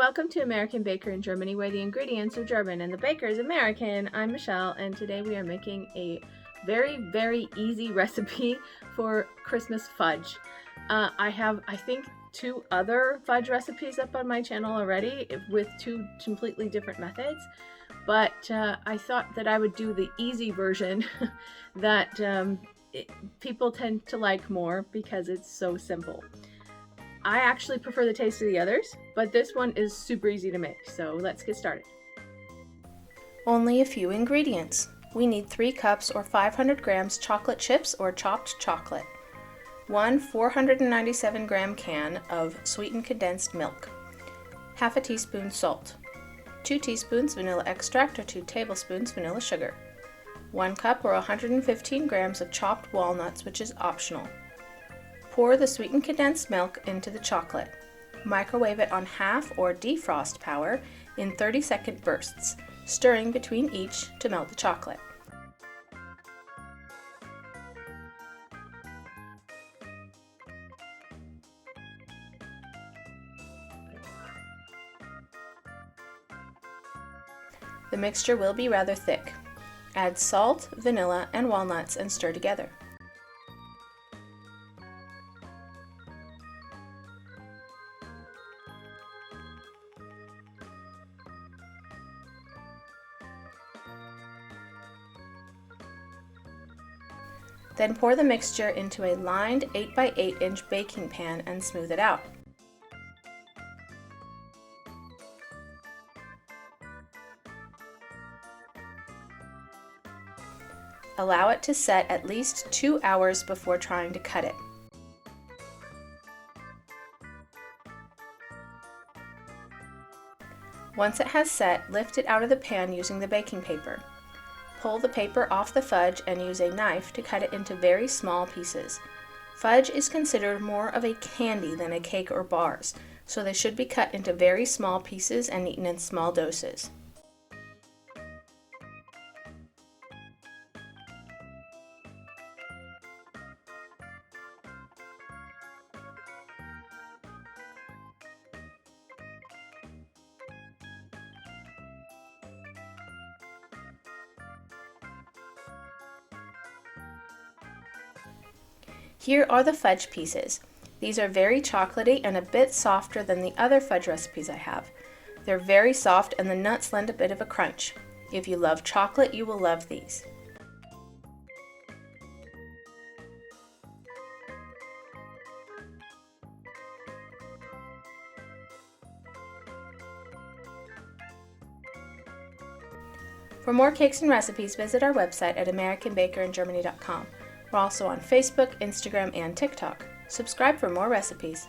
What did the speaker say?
welcome to American Baker in Germany, where the ingredients are German and the baker is American. I'm Michelle, and today we are making a very easy recipe for Christmas fudge. I have, I think, 2 other fudge recipes up on my channel already with 2 completely different methods, but I thought that I would do the easy version that people tend to like more because it's so simple. I actually prefer the taste of the others, but this one is super easy to make, so let's get started. Only a few ingredients. We need 3 cups or 500 grams chocolate chips or chopped chocolate, 1 497 gram can of sweetened condensed milk, half a teaspoon salt, 2 teaspoons vanilla extract or 2 tablespoons vanilla sugar, 1 cup or 115 grams of chopped walnuts, which is optional. Pour the sweetened condensed milk into the chocolate. Microwave it on half or defrost power in 30-second bursts, stirring between each to melt the chocolate. The mixture will be rather thick. Add salt, vanilla, and walnuts and stir together. Then pour the mixture into a lined 8 by 8 inch baking pan and smooth it out. Allow it to set at least 2 hours before trying to cut it. Once it has set, lift it out of the pan using the baking paper. Pull the paper off the fudge and use a knife to cut it into very small pieces. Fudge is considered more of a candy than a cake or bars, so they should be cut into very small pieces and eaten in small doses. Here are the fudge pieces. These are very chocolatey and a bit softer than the other fudge recipes I have. They're very soft and the nuts lend a bit of a crunch. If you love chocolate, you will love these. For more cakes and recipes, visit our website at americanbakeringermany.com. We're also on Facebook, Instagram, and TikTok. Subscribe for more recipes.